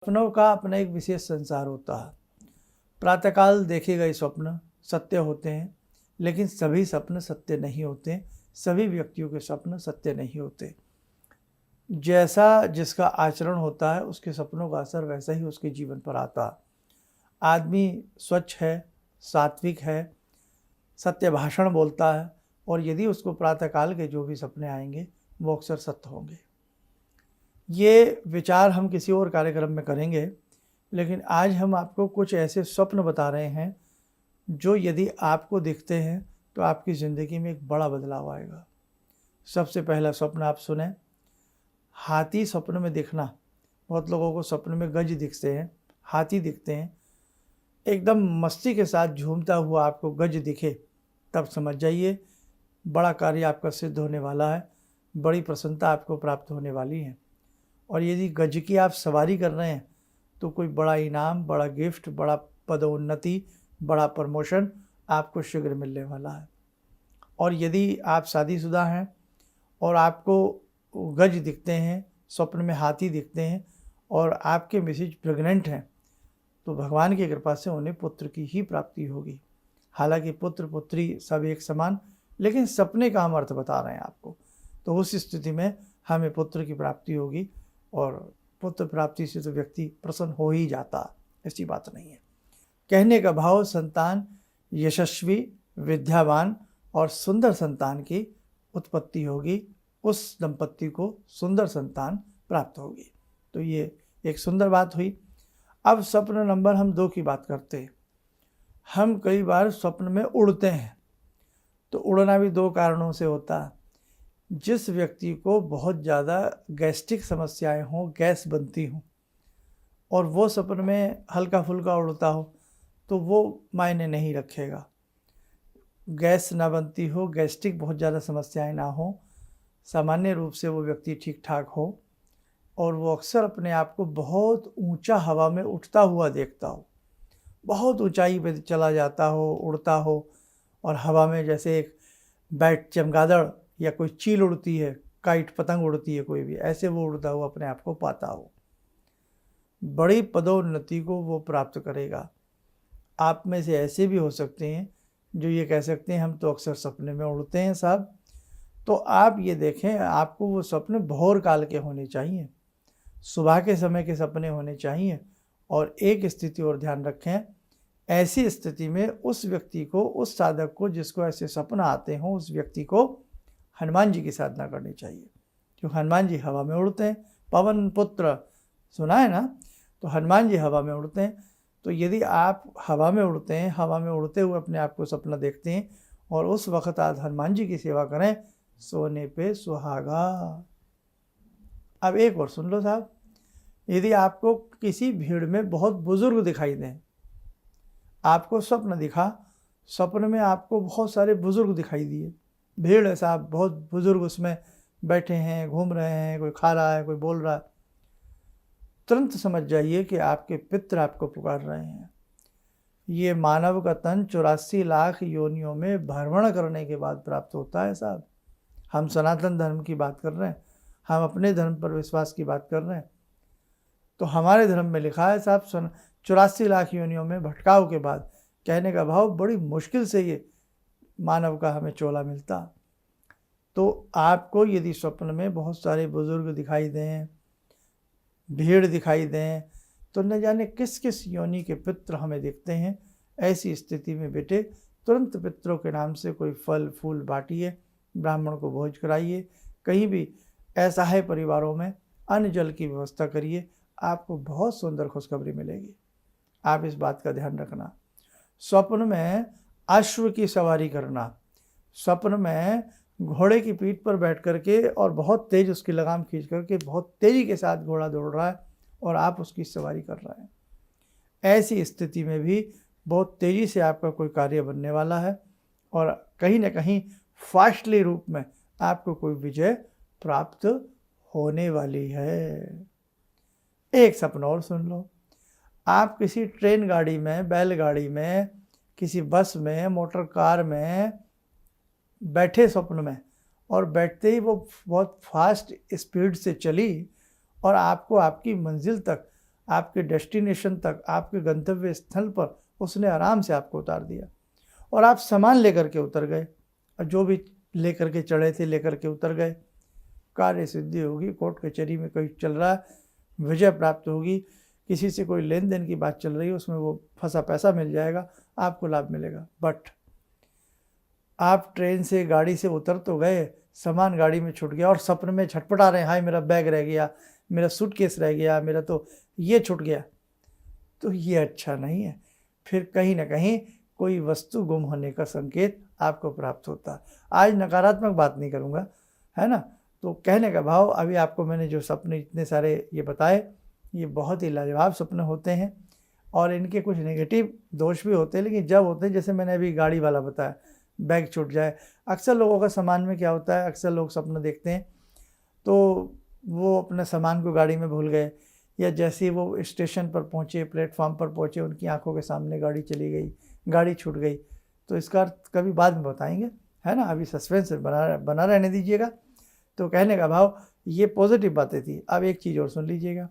सपनों का अपना एक विशेष संसार होता है। प्रातःकाल देखे गए स्वप्न सत्य होते हैं, लेकिन सभी सपन सत्य नहीं होते। सभी व्यक्तियों के स्वप्न सत्य नहीं होते। जैसा जिसका आचरण होता है, उसके सपनों का असर वैसा ही उसके जीवन पर आता है। आदमी स्वच्छ है, सात्विक है, सत्य भाषण बोलता है, और यदि उसको प्रातःकाल के जो भी सपने आएंगे वो अक्सर सत्य होंगे। ये विचार हम किसी और कार्यक्रम में करेंगे, लेकिन आज हम आपको कुछ ऐसे स्वप्न बता रहे हैं जो यदि आपको दिखते हैं तो आपकी ज़िंदगी में एक बड़ा बदलाव आएगा। सबसे पहला स्वप्न आप सुने, हाथी स्वप्न में दिखना। बहुत लोगों को स्वप्न में गज दिखते हैं, हाथी दिखते हैं। एकदम मस्ती के साथ झूमता हुआ आपको गज दिखे, तब समझ जाइए बड़ा कार्य आपका सिद्ध होने वाला है, बड़ी प्रसन्नता आपको प्राप्त होने वाली है। और यदि गज की आप सवारी कर रहे हैं तो कोई बड़ा इनाम, बड़ा गिफ्ट, बड़ा पदोन्नति, बड़ा प्रमोशन आपको शीघ्र मिलने वाला है। और यदि आप शादीशुदा हैं और आपको गज दिखते हैं, स्वप्न में हाथी दिखते हैं, और आपके मिसेज प्रेग्नेंट हैं, तो भगवान की कृपा से उन्हें पुत्र की ही प्राप्ति होगी। हालांकि पुत्र पुत्री सब एक समान, लेकिन सपने का हम अर्थ बता रहे हैं आपको। तो उस स्थिति में हमें पुत्र की प्राप्ति होगी, और पुत्र प्राप्ति से तो व्यक्ति प्रसन्न हो ही जाता, ऐसी बात नहीं है। कहने का भाव, संतान यशस्वी, विद्यावान और सुंदर संतान की उत्पत्ति होगी, उस दंपत्ति को सुंदर संतान प्राप्त होगी। तो ये एक सुंदर बात हुई। अब स्वप्न नंबर हम 2 की बात करते हैं। हम कई बार स्वप्न में उड़ते हैं, तो उड़ना भी 2 कारणों से होता है। जिस व्यक्ति को बहुत ज़्यादा गैस्ट्रिक समस्याएं हों, गैस बनती हों, और वो स्वप्न में हल्का फुल्का उड़ता हो, तो वो मायने नहीं रखेगा। गैस ना बनती हो, गैस्ट्रिक बहुत ज़्यादा समस्याएं ना हो, सामान्य रूप से वो व्यक्ति ठीक ठाक हो, और वो अक्सर अपने आप को बहुत ऊंचा हवा में उठता हुआ देखता हो, बहुत ऊंचाई पे चला जाता हो, उड़ता हो, और हवा में जैसे एक बैट, चमगादड़ या कोई चील उड़ती है, काइट पतंग उड़ती है, कोई भी ऐसे वो उड़ता हुआ अपने आप को पाता हो। बड़ी पदोन्नति को वो प्राप्त करेगा। आप में से ऐसे भी हो सकते हैं जो ये कह सकते हैं हम तो अक्सर सपने में उड़ते हैं साहब। तो आप ये देखें, आपको वो सपने भोर काल के होने चाहिए, सुबह के समय के सपने होने चाहिए। और एक स्थिति और ध्यान रखें, ऐसी स्थिति में उस व्यक्ति को, उस साधक को जिसको ऐसे सपना आते हों, उस व्यक्ति को हनुमान जी की साधना करनी चाहिए, क्योंकि हनुमान जी हवा में उड़ते हैं। पवन पुत्र सुना है ना, तो हनुमान जी हवा में उड़ते हैं। तो यदि आप हवा में उड़ते हैं, हवा में उड़ते हुए अपने आप को सपना देखते हैं, और उस वक्त आप हनुमान जी की सेवा करें, सोने पे सुहागा। अब एक और सुन लो साहब, यदि आपको किसी भीड़ में बहुत बुजुर्ग दिखाई दें, आपको स्वप्न दिखा, स्वप्न में आपको बहुत सारे बुजुर्ग दिखाई दिए, भीड़ है साहब, बहुत बुजुर्ग उसमें बैठे हैं, घूम रहे हैं, कोई खा रहा है, कोई बोल रहा है, तुरंत समझ जाइए कि आपके पितृ आपको पुकार रहे हैं। ये मानव का तन 84 लाख योनियों में भ्रमण करने के बाद प्राप्त होता है साहब। हम सनातन धर्म की बात कर रहे हैं, हम अपने धर्म पर विश्वास की बात कर रहे हैं। तो हमारे धर्म में लिखा है साहब, 84 लाख योनियों में भटकाव के बाद, कहने का भाव बड़ी मुश्किल से ये मानव का हमें चोला मिलता। तो आपको यदि स्वप्न में बहुत सारे बुजुर्ग दिखाई दें, भीड़ दिखाई दें, तो न जाने किस किस योनि के पितृ हमें दिखते हैं। ऐसी स्थिति में बेटे तुरंत पितरों के नाम से कोई फल फूल बांटिए, ब्राह्मण को भोज कराइए, कहीं भी असहाय परिवारों में अन्न जल की व्यवस्था करिए, आपको बहुत सुंदर खुशखबरी मिलेगी। आप इस बात का ध्यान रखना। स्वप्न में अश्व की सवारी करना, स्वप्न में घोड़े की पीठ पर बैठ करके और बहुत तेज उसकी लगाम खींच करके बहुत तेजी के साथ घोड़ा दौड़ रहा है और आप उसकी सवारी कर रहे हैं, ऐसी स्थिति में भी बहुत तेजी से आपका कोई कार्य बनने वाला है, और कहीं ना कहीं फास्टली रूप में आपको कोई विजय प्राप्त होने वाली है। एक सपना और सुन लो, आप किसी ट्रेन गाड़ी में, बैलगाड़ी में, किसी बस में, मोटर कार में बैठे स्वप्न में, और बैठते ही वो बहुत फास्ट स्पीड से चली और आपको आपकी मंजिल तक आपके डेस्टिनेशन तक, आपके गंतव्य स्थल पर उसने आराम से आपको उतार दिया और आप सामान लेकर के उतर गए और जो भी लेकर के चढ़े थे लेकर के उतर गए। कार्य सिद्धि होगी, कोर्ट कचहरी में कोई चल रहा है, विजय प्राप्त होगी, किसी से कोई लेन देन की बात चल रही है, उसमें वो फंसा पैसा मिल जाएगा, आपको लाभ मिलेगा। बट आप ट्रेन से, गाड़ी से उतर तो गए, सामान गाड़ी में छूट गया और सपने में छटपटा रहे हैं, हाय मेरा बैग रह गया, मेरा सूटकेस रह गया, मेरा तो ये छूट गया। तो ये अच्छा नहीं है। फिर कहीं ना कहीं कोई वस्तु गुम होने का संकेत आपको प्राप्त होता है। आज नकारात्मक बात नहीं करूँगा, है ना। तो कहने का भाव, अभी आपको मैंने जो सपने इतने सारे ये बताए, ये बहुत ही लाजवाब सपने होते हैं और इनके कुछ नेगेटिव दोष भी होते हैं, लेकिन जब होते हैं, जैसे मैंने अभी गाड़ी वाला बताया, बैग छूट जाए, अक्सर लोगों का सामान में क्या होता है, अक्सर लोग सपने देखते हैं तो वो अपने सामान को गाड़ी में भूल गए, या जैसे ही वो स्टेशन पर पहुँचे, प्लेटफॉर्म पर पहुँचे, उनकी आंखों के सामने गाड़ी चली गई, गाड़ी छूट गई। तो इसका अर्थ कभी बाद में बताएंगे, है ना, अभी सस्पेंस बना रहने दीजिएगा। तो कहने का भाव, ये पॉजिटिव बातें थी। अब एक चीज़ और सुन लीजिएगा,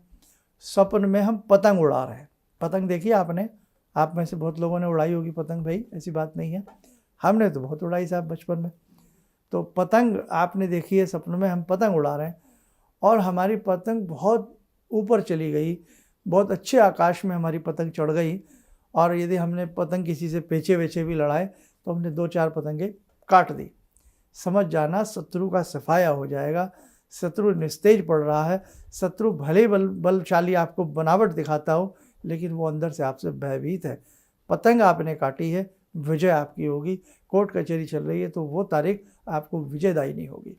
स्वप्न में हम पतंग उड़ा रहे हैं। पतंग देखी आपने, आप में से बहुत लोगों ने उड़ाई होगी पतंग, भाई ऐसी बात नहीं है, हमने तो बहुत उड़ाई साहब बचपन में। तो पतंग आपने देखी है, सपनों में हम पतंग उड़ा रहे हैं और हमारी पतंग बहुत ऊपर चली गई, बहुत अच्छे आकाश में हमारी पतंग चढ़ गई, और यदि हमने पतंग किसी से पेचे वेचे भी लड़ाए तो हमने 2-4 पतंगे काट दी। समझ जाना, शत्रु का सफाया हो जाएगा, शत्रु निस्तेज पड़ रहा है। शत्रु भले बलशाली आपको बनावट दिखाता हो, लेकिन वो अंदर से आपसे भयभीत है। पतंग आपने काटी है, विजय आपकी होगी। कोर्ट कचहरी चल रही है तो वो तारीख आपको विजयदायी नहीं होगी।